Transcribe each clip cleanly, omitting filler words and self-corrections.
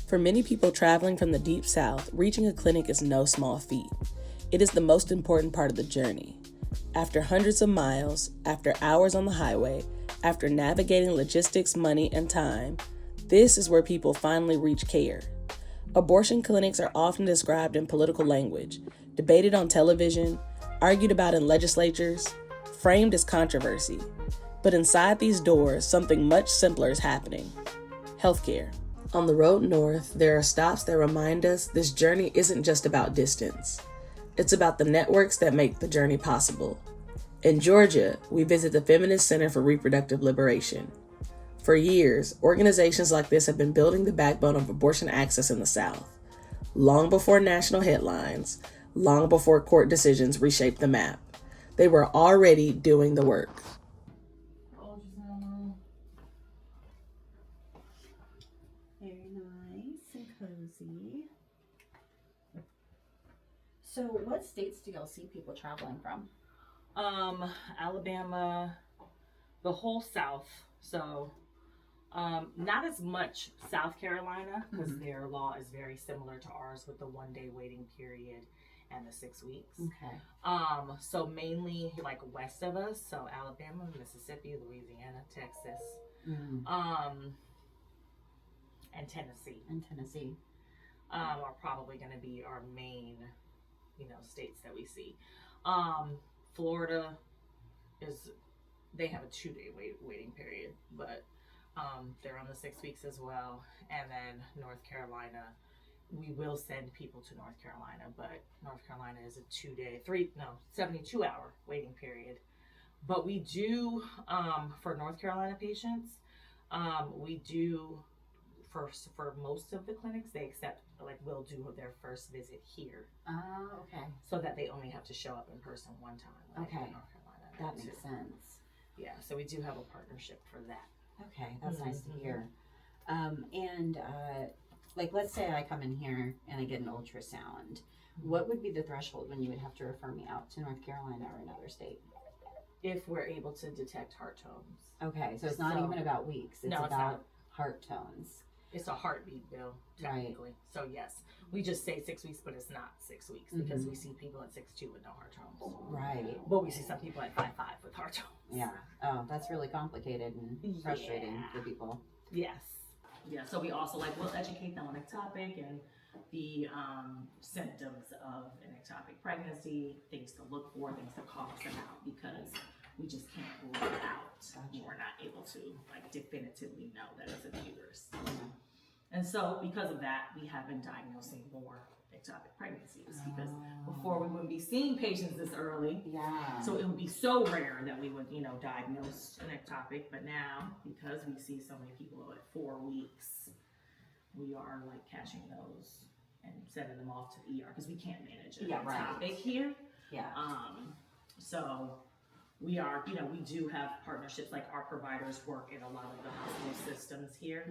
For many people traveling from the Deep South, reaching a clinic is no small feat. It is the most important part of the journey. After hundreds of miles, after hours on the highway, after navigating logistics, money, and time, this is where people finally reach care. Abortion clinics are often described in political language, debated on television, argued about in legislatures, framed as controversy. But inside these doors, something much simpler is happening: healthcare. On the road north, there are stops that remind us this journey isn't just about distance. It's about the networks that make the journey possible. In Georgia, we visit the Feminist Center for Reproductive Liberation. For years, organizations like this have been building the backbone of abortion access in the South. Long before national headlines, long before court decisions reshaped the map, they were already doing the work. Very nice and cozy. So what states do y'all see people traveling from? Alabama, the whole South. So not as much South Carolina, because their law is very similar to ours with the 1-day waiting period and the 6 weeks. Okay. So mainly like west of us, so Alabama, Mississippi, Louisiana, Texas, and Tennessee. Are probably going to be our main, states that we see. Florida they have a 2-day waiting period, but they're on the 6 weeks as well. And then North Carolina, we will send people to North Carolina, but North Carolina is a 72-hour waiting period. But we do, for North Carolina patients, we do, for most of the clinics, they accept, we'll do their first visit here. Oh, okay. So that they only have to show up in person one time. Okay. In North Carolina. That makes sense. Yeah, so we do have a partnership for that. Okay, that's nice to hear. Let's say I come in here and I get an ultrasound. What would be the threshold when you would have to refer me out to North Carolina or another state? If we're able to detect heart tones. Okay, so it's not even about weeks. It's about heart tones. It's a heartbeat, Bill, technically. Right. So yes, we just say 6 weeks, but it's not 6 weeks because we see people at 6'2" with no heart tones. Right. But we see some people at 5'5" with heart tones. Yeah. Oh, that's really complicated and frustrating for people. Yes. Yeah. So we also we'll educate them on ectopic and the symptoms of an ectopic pregnancy, things to look for, things to call them out, because we just can't rule it out. Gotcha. We're not able to definitively know that it's a uterus. And so because of that, we have been diagnosing more ectopic pregnancies, because before we wouldn't be seeing patients this early. Yeah. So it would be so rare that we would, diagnose an ectopic. But now, because we see so many people at 4 weeks, we are catching those and sending them off to the ER, because we can't manage an ectopic here. Yeah. So we are, we do have partnerships, our providers work in a lot of the hospital systems here.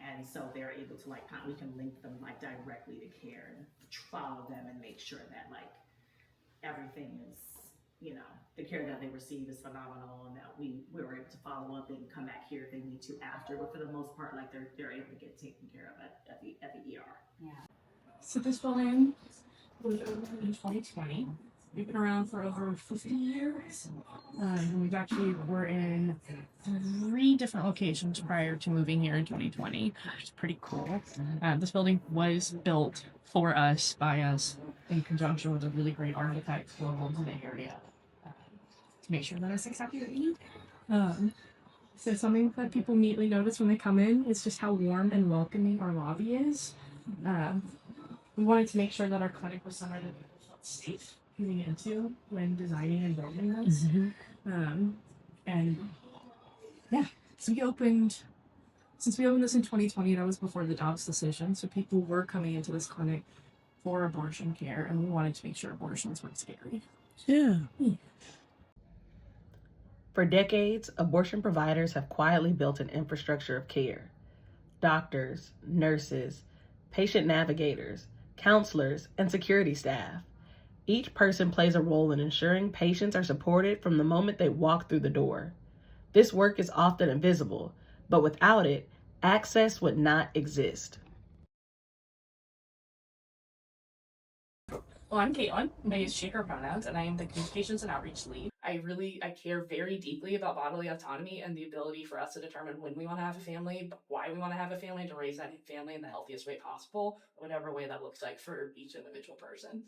And so they're able to we can link them directly to care and follow them and make sure that everything is, the care that they receive is phenomenal, and that we're able to follow up. They can come back here if they need to after, but for the most part, they're able to get taken care of at the ER. Yeah. So this building was opened in 2020. We've been around for over 50 years. We were in 3 different locations prior to moving here in 2020, which is pretty cool. This building was built for us, by us, in conjunction with a really great architect local to the area, to make sure that it's exactly what we need. So something that people immediately notice when they come in is just how warm and welcoming our lobby is. We wanted to make sure that our clinic was somewhere that people felt safe moving into when designing and building this. Since we opened this in 2020, that was before the Dobbs decision, so people were coming into this clinic for abortion care, and we wanted to make sure abortions weren't scary. Yeah. For decades, abortion providers have quietly built an infrastructure of care. Doctors, nurses, patient navigators, counselors, and security staff. Each person plays a role in ensuring patients are supported from the moment they walk through the door. This work is often invisible, but without it, access would not exist. Well, I'm Caitlin. I use she, her pronouns, and I am the communications and outreach lead. I care very deeply about bodily autonomy and the ability for us to determine when we want to have a family, why we want to have a family, to raise that family in the healthiest way possible, whatever way that looks like for each individual person.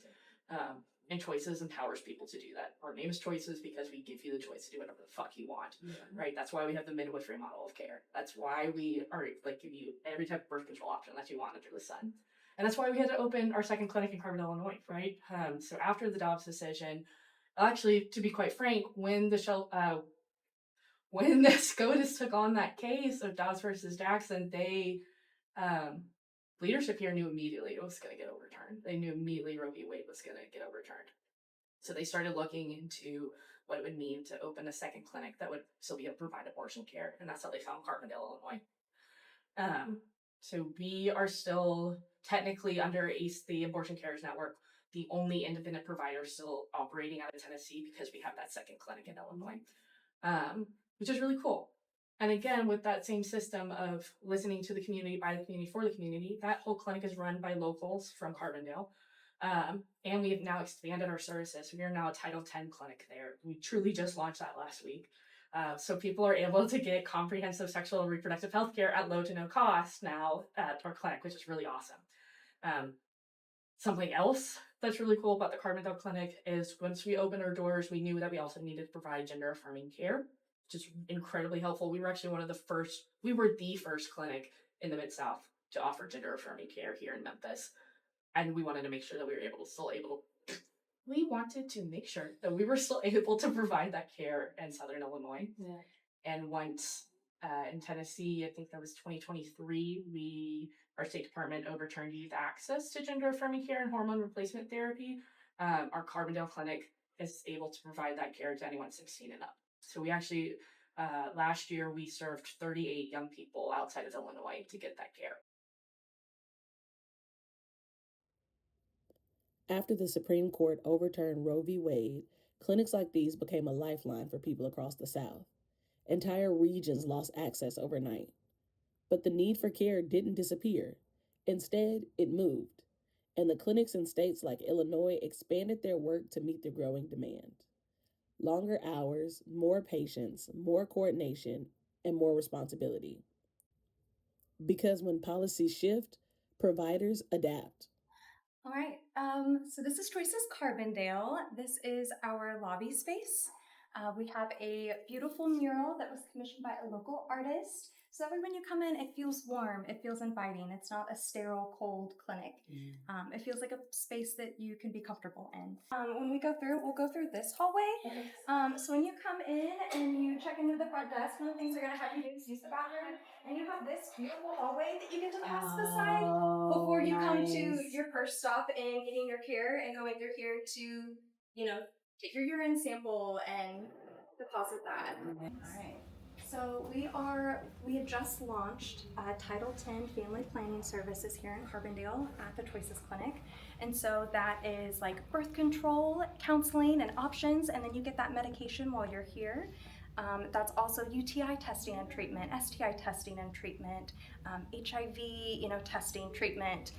And choices empowers people to do that. Our name is Choices because we give you the choice to do whatever the fuck you want, right? That's why we have the midwifery model of care. That's why we are like give you every type of birth control option that you want under the sun. And that's why we had to open our second clinic in Carbondale, Illinois, right? So after the Dobbs decision, actually, to be quite frank, when the SCOTUS took on that case of Dobbs versus Jackson, they leadership here knew immediately it was going to get overturned. They knew immediately Roe v. Wade was going to get overturned. So they started looking into what it would mean to open a second clinic that would still be able to provide abortion care, and that's how they found Carbondale, Illinois. So we are still technically under the Abortion Cares Network, the only independent provider still operating out of Tennessee because we have that second clinic in Illinois, which is really cool. And again, with that same system of listening to the community, by the community, for the community, that whole clinic is run by locals from Carbondale. And we have now expanded our services. We are now a Title X clinic there. We truly just launched that last week. So people are able to get comprehensive sexual and reproductive health care at low to no cost now at our clinic, which is really awesome. Something else that's really cool about the Carbondale Clinic is once we opened our doors, we knew that we also needed to provide gender affirming care, which is incredibly helpful. We were actually the first clinic in the Mid-South to offer gender affirming care here in Memphis. And we wanted to make sure that we were still able to provide that care in Southern Illinois. Yeah. And once in Tennessee, I think that was 2023, our State Department overturned youth access to gender affirming care and hormone replacement therapy. Our Carbondale Clinic is able to provide that care to anyone 16 and up. So we actually, last year, we served 38 young people outside of Illinois to get that care. After the Supreme Court overturned Roe v. Wade, clinics like these became a lifeline for people across the South. Entire regions lost access overnight. But the need for care didn't disappear. Instead, it moved. And the clinics in states like Illinois expanded their work to meet the growing demand. Longer hours, more patients, more coordination, and more responsibility. Because when policies shift, providers adapt. All right, so this is Choices Carbondale. This is our lobby space. We have a beautiful mural that was commissioned by a local artist. So that when you come in, it feels warm, it feels inviting. It's not a sterile, cold clinic. It feels like a space that you can be comfortable in. When we go through, we'll go through this hallway. So when you come in and you check into the front desk, one of the things they're gonna have you do is use the bathroom. And you have this beautiful hallway that you get to pass beside before you come to your first stop and getting your care and going through here to, take your urine sample and deposit that. All right. So we had just launched Title X Family Planning Services here in Carbondale at the Choices Clinic. And so that is like birth control, counseling, and options, and then you get that medication while you're here. That's also UTI testing and treatment, STI testing and treatment, HIV, testing, treatment,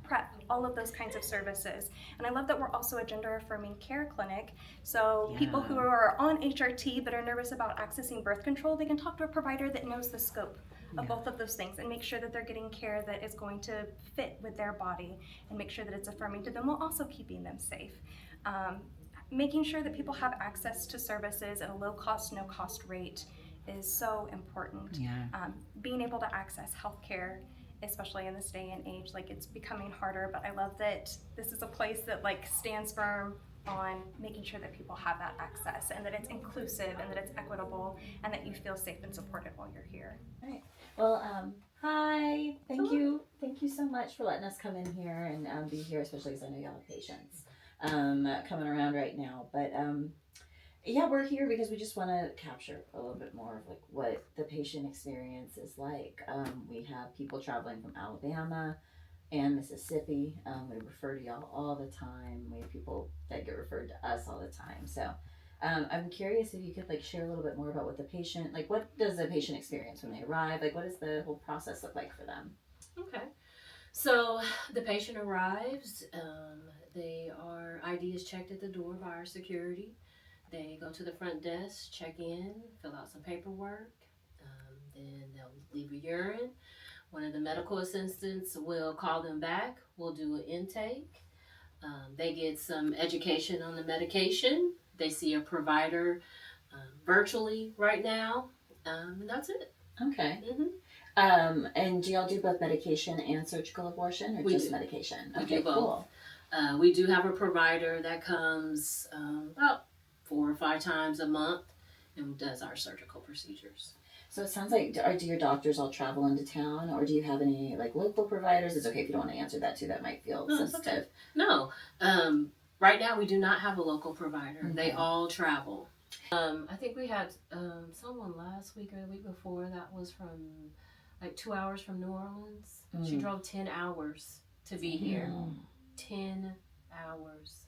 PrEP, all of those kinds of services. And I love that we're also a gender affirming care clinic. So people who are on HRT but are nervous about accessing birth control, they can talk to a provider that knows the scope of both of those things and make sure that they're getting care that is going to fit with their body and make sure that it's affirming to them while also keeping them safe. Making sure that people have access to services at a low cost, no cost rate is so important. Being able to access healthcare, especially in this day and age, it's becoming harder, but I love that this is a place that stands firm on making sure that people have that access and that it's inclusive and that it's equitable and that you feel safe and supported while you're here. All right. Well, hi. Thank you so much for letting us come in here and be here, especially because I know y'all have patients coming around right now. But we're here because we just want to capture a little bit more of what the patient experience is like. We have people traveling from Alabama and Mississippi. We refer to y'all all the time. We have people that get referred to us all the time. So I'm curious if you could share a little bit more about what the patient, what does the patient experience when they arrive? What does the whole process look like for them? Okay. So the patient arrives. Their ID is checked at the door by our security. They go to the front desk, check in, fill out some paperwork. Then they'll leave a urine. One of the medical assistants will call them back. We'll do an intake. They get some education on the medication. They see a provider virtually right now. And that's it. Okay. And do y'all do both medication and surgical abortion, or We just do. medication? We Okay, do both. cool. We do have a provider that comes about 4 or 5 times a month and does our surgical procedures. So it sounds like, do your doctors all travel into town, or do you have any like local providers? It's okay if you don't want to answer that too. That might feel No, it's sensitive. okay. No. Right now we do not have a local provider. Okay. They all travel. I think we had someone last week or the week before that was from like 2 hours from New Orleans. She drove 10 hours to be here. 10 hours.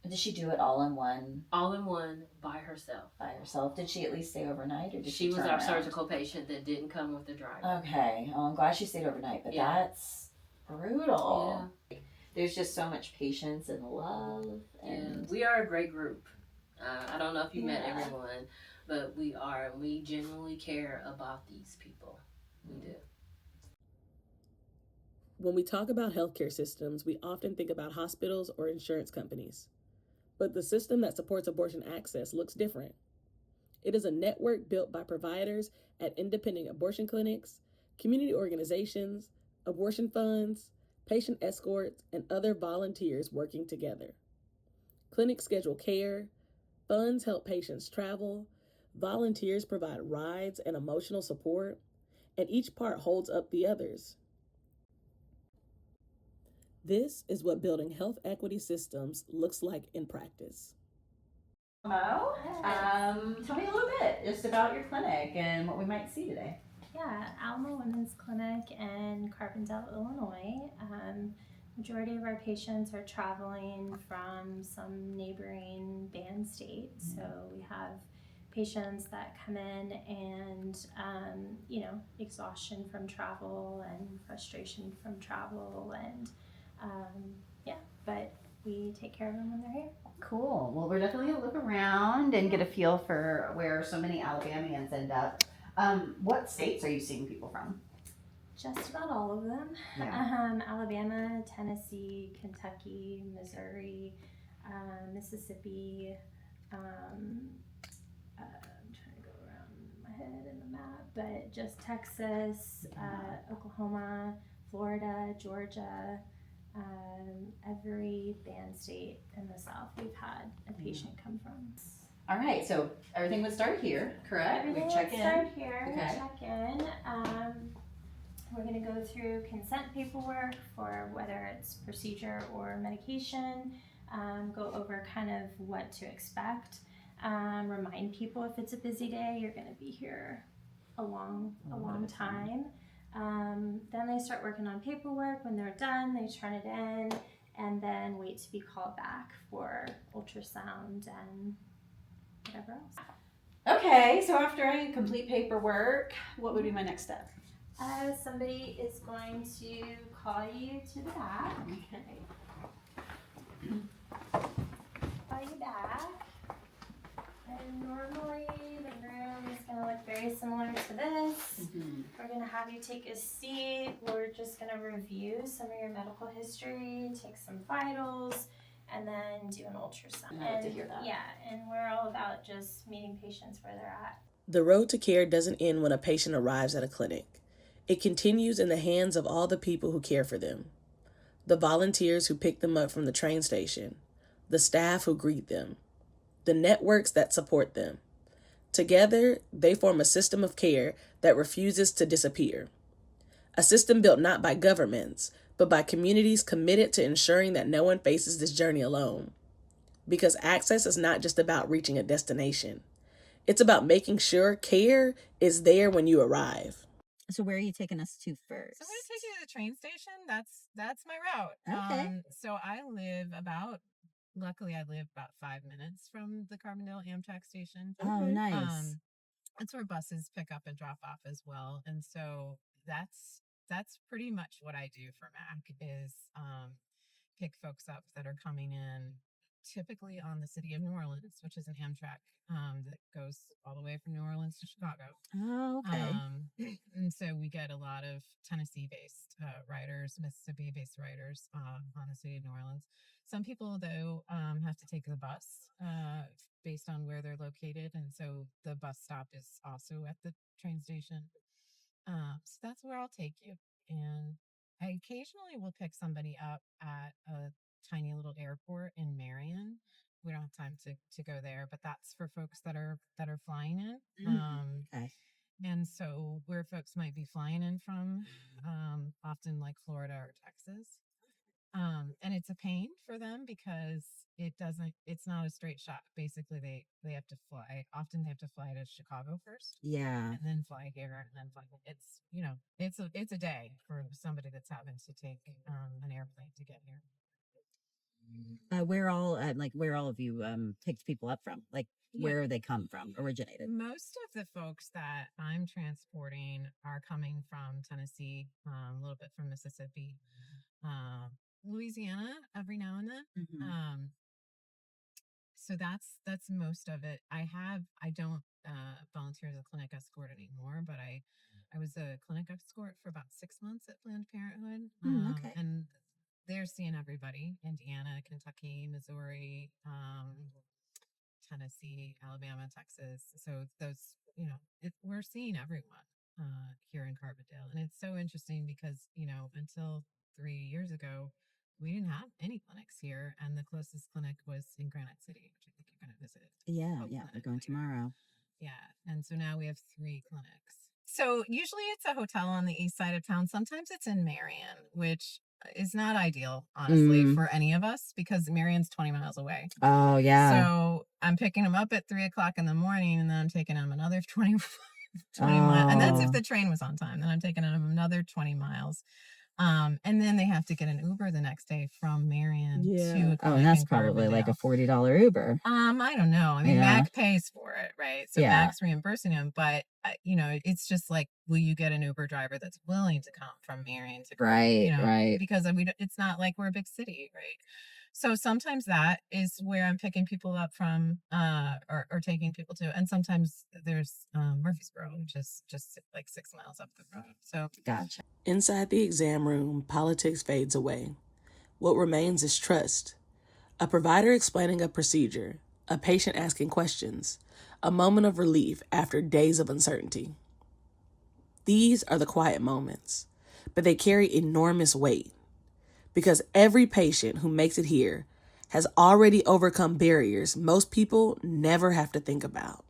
Did she do it all in one? All in one by herself. By herself? Did she at least stay overnight, or did She was turn our around? surgical patient that didn't come with the driver. Okay. Oh, I'm glad she stayed overnight, but Yeah. that's brutal. Yeah. There's just so much patience and love, and we are a great group. I don't know if you met Yeah. everyone, but we are. We genuinely care about these people. We do. When we talk about healthcare systems, we often think about hospitals or insurance companies. But the system that supports abortion access looks different. It is a network built by providers at independent abortion clinics, community organizations, abortion funds, patient escorts, and other volunteers working together. Clinics schedule care, funds help patients travel, volunteers provide rides and emotional support, and each part holds up the others. This is what building health equity systems looks like in practice. Mo, tell me a little bit just about your clinic and what we might see today. Yeah, Alma Women's Clinic in Carbondale, Illinois. Majority of our patients are traveling from some neighboring band states. So we have patients that come in and, exhaustion from travel and frustration from travel and, but we take care of them when they're here. Cool. Well, we're definitely going to look around and get a feel for where so many Alabamians end up. What states are you seeing people from? Just about all of them. Yeah. Alabama, Tennessee, Kentucky, Missouri, Mississippi. I'm trying to go around my head in the map, but just Texas, Oklahoma, Florida, Georgia, every band state in the South we've had a patient come from. All right, so everything would start here, correct? Everything we check would in. start here. Okay. Check in. We're going to go through consent paperwork for whether it's procedure or medication. Go over kind of what to expect. Remind people if it's a busy day, you're going to be here a long time. Then they start working on paperwork. When they're done, they turn it in and then wait to be called back for ultrasound and whatever else. Okay, so after I complete paperwork, what would be my next step? Somebody is going to call you to the back. Okay. Call you back. And normally the room is going to look very similar to this. We're going to have you take a seat. We're just going to review some of your medical history, take some vitals, and then do an ultrasound. I love to hear that. Yeah, and we're all about just meeting patients where they're at. The road to care doesn't end when a patient arrives at a clinic. It continues in the hands of all the people who care for them. The volunteers who pick them up from the train station, the staff who greet them, the networks that support them. Together, they form a system of care that refuses to disappear. A system built not by governments, but by communities committed to ensuring that no one faces this journey alone. Because access is not just about reaching a destination. It's about making sure care is there when you arrive. So where are you taking us to first? So I'm going to take you to the train station. That's my route. Okay. So luckily I live about 5 minutes from the Carbondale Amtrak station. Oh, nice. That's where buses pick up and drop off as well. And so that's that's pretty much what I do for MAC is pick folks up that are coming in typically on the city of New Orleans, which is an Amtrak that goes all the way from New Orleans to Chicago. Oh, okay. And so we get a lot of Tennessee-based riders, Mississippi-based riders on the city of New Orleans. Some people, though, have to take the bus based on where they're located, and so the bus stop is also at the train station. So that's where I'll take you. And I occasionally will pick somebody up at a tiny little airport in Marion. We don't have time to go there, but that's for folks that are flying in. Okay. And so where folks might be flying in from, often like Florida or Texas. And it's a pain for them because it's not a straight shot. Basically they have to fly. Often they have to fly to Chicago first. Yeah. And then fly here and then fly. It's a day for somebody that's having to take an airplane to get here. Where all of you picked people up from? Like where they come from, originated? Most of the folks that I'm transporting are coming from Tennessee, a little bit from Mississippi, Louisiana every now and then. So that's most of it. I don't volunteer as a clinic escort anymore, but I was a clinic escort for about 6 months at Planned Parenthood. Okay. And they're seeing everybody: Indiana, Kentucky, Missouri, Tennessee, Alabama, Texas. So those, we're seeing everyone here in Carbondale. And it's so interesting because, until 3 years ago, we didn't have any clinics here. And the closest clinic was in Granite City, which I think you're going to visit. Yeah, we're going tomorrow. Yeah. And so now we have 3 clinics. So usually it's a hotel on the east side of town. Sometimes it's in Marion, which is not ideal, honestly, for any of us because Marion's 20 miles away. Oh, yeah. So I'm picking them up at 3:00 in the morning and then I'm taking them another 20 miles. And that's if the train was on time. Then I'm taking them another 20 miles. And then they have to get an Uber the next day from Marion to. Oh, and that's probably like a $40 Uber. I don't know. I mean, MAC pays for it, right? So MAC's reimbursing him, but it's just like, will you get an Uber driver that's willing to come from Marion to? Right. Because it's not like we're a big city, right? So sometimes that is where I'm picking people up from, or taking people to, and sometimes there's Murfreesboro, which is just like 6 miles up the road. So gotcha. Inside the exam room, politics fades away. What remains is trust. A provider explaining a procedure, a patient asking questions, a moment of relief after days of uncertainty. These are the quiet moments, but they carry enormous weight. Because every patient who makes it here has already overcome barriers most people never have to think about.